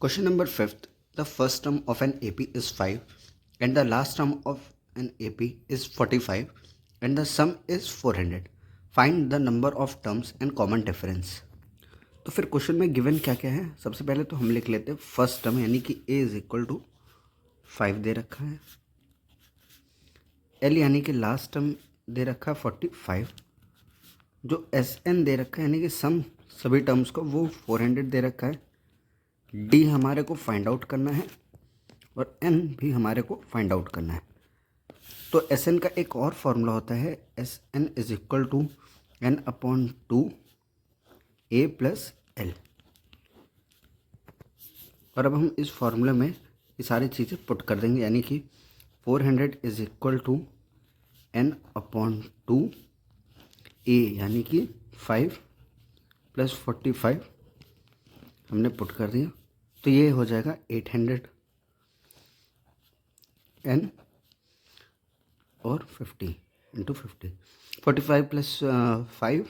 Question number 5th. The first term of an AP is 5 and the last term of an AP is 45 and the sum is 400. Find the number of terms and common difference. तो फिर question में given क्या क्या है। सबसे पहले तो हम लिख लेते हैं फर्स्ट टर्म यानी कि a इज इक्वल टू 5 दे रखा है, l यानी कि लास्ट टर्म दे रखा है 45, जो Sn दे रखा है यानी कि सम सभी टर्म्स को वो 400 दे रखा है, d हमारे को फाइंड आउट करना है और n भी हमारे को फाइंड आउट करना है। तो Sn का एक और फॉर्मूला होता है Sn is equal to n upon 2 a plus l। और अब हम इस फॉर्मूले में ये सारी चीज़ें पुट कर देंगे यानी कि 400 is equal to n upon 2 a यानी कि 5 प्लस 45 हमने पुट कर दिया, तो ये हो जाएगा 800 n और 50 इंटू 50, 45 प्लस 5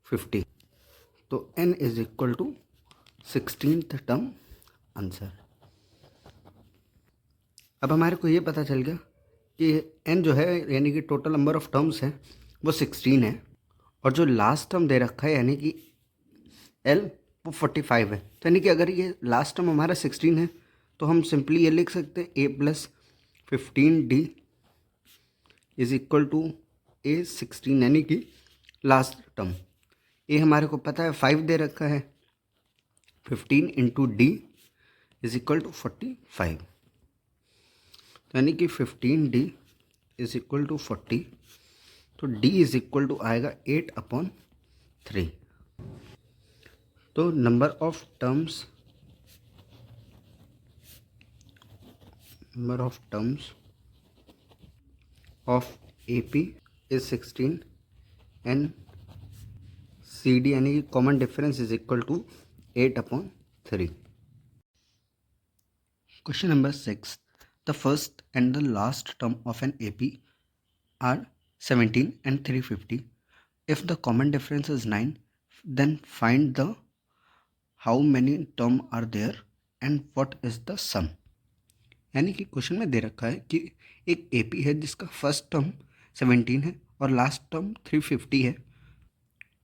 50, तो n is equal to 16th term answer. अब हमारे को ये पता चल गया कि n जो है यानी कि टोटल नंबर ऑफ टर्म्स है वो 16 है और जो लास्ट टर्म दे रखा है यानी कि l वो 45 है। तो यानी कि अगर ये लास्ट टर्म हमारा 16 है तो हम सिंपली ये लिख सकते हैं a plus 15d is equal to a 16 यानी कि लास्ट टर्म। a हमारे को पता है 5 दे रखा है, 15 into d is equal to 45, तो यानी कि 15d इज इक्वल टू 40, तो d इज इक्वल टू आएगा 8 अपॉन 3। तो number of terms of AP is 16 and CD यानी कि common difference is equal to 8 upon 3। Question number 6. The first and the last term of an AP are 17 and 350. If the common difference is 9, then find the how many term are there and what is the sum. यानी कि question में दे रखा है कि एक AP है जिसका first term 17 है और लास्ट टर्म 350 है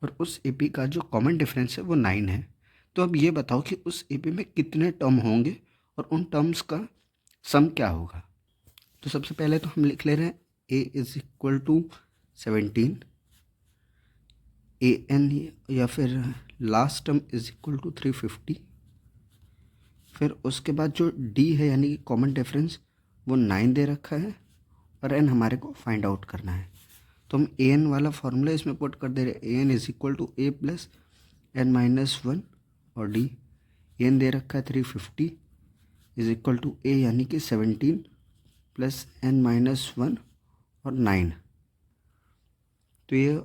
और उस AP का जो कॉमन डिफरेंस है वो 9 है। तो अब ये बताओ कि उस AP में कितने टर्म होंगे और उन टर्म्स का सम क्या होगा। तो सबसे पहले तो हम लिख ले रहे हैं a is equal to 17, an या फिर last term is equal to 350, फिर उसके बाद जो d है यानी कि कॉमन डिफरेंस वो 9 दे रखा है और n हमारे को फाइंड आउट करना है। तो हम an वाला फॉर्मूला इसमें पुट कर दे रहे हैं, an is equal to a plus n minus 1 और d, n दे रखा है 350 इज इक्वल टू a यानी कि 17 प्लस n माइनस 1 और 9, तो ये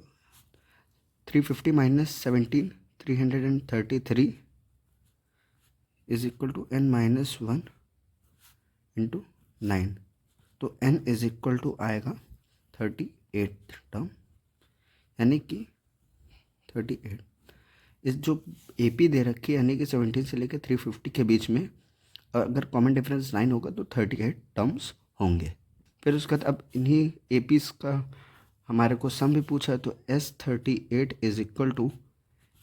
350 minus 17 333 is equal to n minus 1 into 9, तो n इज इक्वल टू आएगा 38 टर्म यानी कि 38। इस जो AP दे रखी है यानी कि 17 से लेकर 350 के बीच में अगर कॉमन डिफरेंस 9 होगा तो 38 टर्म्स होंगे। फिर उसके बाद अब इन्हीं APs का हमारे को सम भी पूछा है, तो S38 is equal to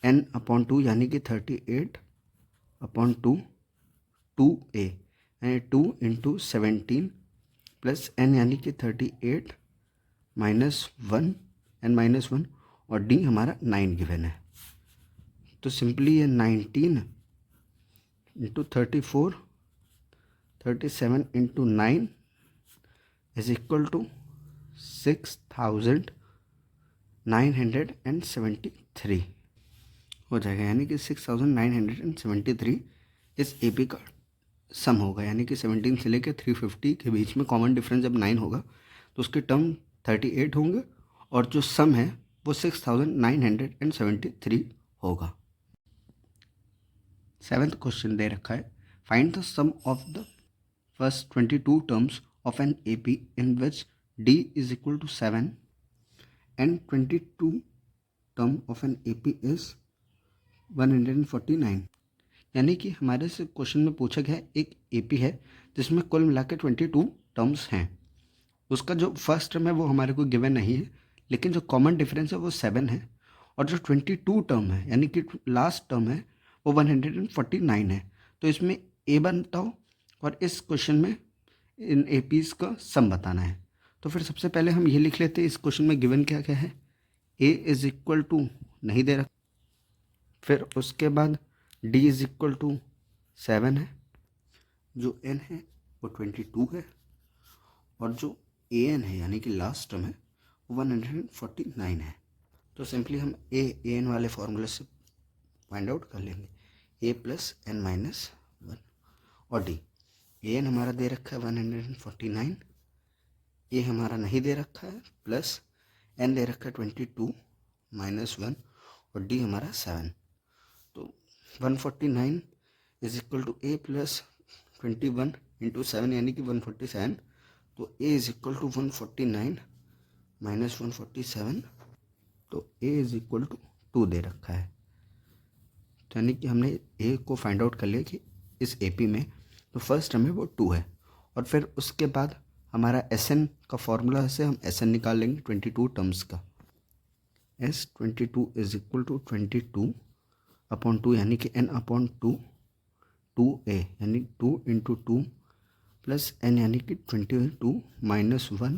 n upon 2 यानी कि 38 अपॉन 2 2a यानी 2 इंटू 17 प्लस n यानी कि 38 माइनस 1 n माइनस 1 और d हमारा 9 गिवन है। तो सिंपली ये 19 into 34 37 into 9 is equal to 6973 हो जाएगा यानी कि 6973 इस AP का सम होगा यानी कि 17 से लेकर 350 के बीच में कॉमन डिफरेंस जब 9 होगा तो उसके टर्म 38 होंगे और जो सम है वो 6973 होगा। 7th क्वेश्चन दे रखा है, find the sum of the first 22 terms of an AP in which d is equal to 7 and 22 term of an AP is 149, यानी कि हमारे से क्वेश्चन में पूछा गया है एक एपी है जिसमें कुल मिला के 22 टर्म्स हैं। उसका जो फर्स्ट टर्म है वो हमारे को गिवन नहीं है, लेकिन जो कॉमन डिफरेंस है वो 7 है, और जो 22 टर्म है यानी कि लास्ट टर्म है वो 149 है। तो इसमें ए बताओ और इस क्वेश्चन में इन एपीज़ का सम बताना है। तो फिर सबसे पहले हम ये लिख लेते हैं, इस क्वेश्चन में गिवन क्या क्या है। ए इज इक्वल टू नहीं दे रखा, फिर उसके बाद डी इज इक्वल टू 7 है, जो एन है वो 22 है, और जो ए एन है यानी कि लास्ट टर्म है वो 149 है। तो सिंपली हम ए एन वाले फॉर्मूले से फाइंड आउट कर लेंगे, ए प्लस एन माइनस 1, और डी ए एन हमारा दे रखा है 149, ए हमारा नहीं दे रखा है, प्लस एन दे रखा है 22 माइनस 1, और डी हमारा 7। तो 149 is equal to A plus 21 into 7 यानी कि 147। तो A is equal to 149 minus 147, तो ए इज इक्वल टू 2 दे रखा है। तो यानी कि हमने ए को फाइंड आउट कर लिया कि इस एपी में तो फर्स्ट टर्म है वो 2 है, और फिर उसके बाद हमारा एस एन का फॉर्मूला से हम एस एन निकाल लेंगे 22 टर्म्स का। S 22 is equal to 22 upon 2 यानी कि एन अपॉन 2, 2a यानी 2 इंटू 2 प्लस एन यानी कि 22 माइनस 1,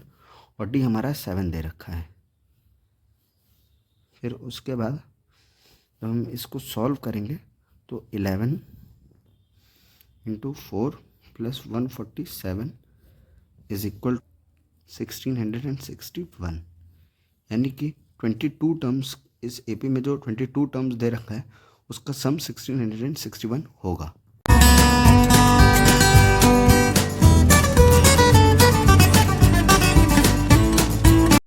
और डी हमारा 7 दे रखा है। फिर उसके बाद जब हम इसको सॉल्व करेंगे तो 11 इंटू 4 प्लस 147 इज इक्वल 1661, यानी कि 22 टर्म्स, इस एपी में जो 22 टर्म्स दे रखा है उसका सम 1661 होगा।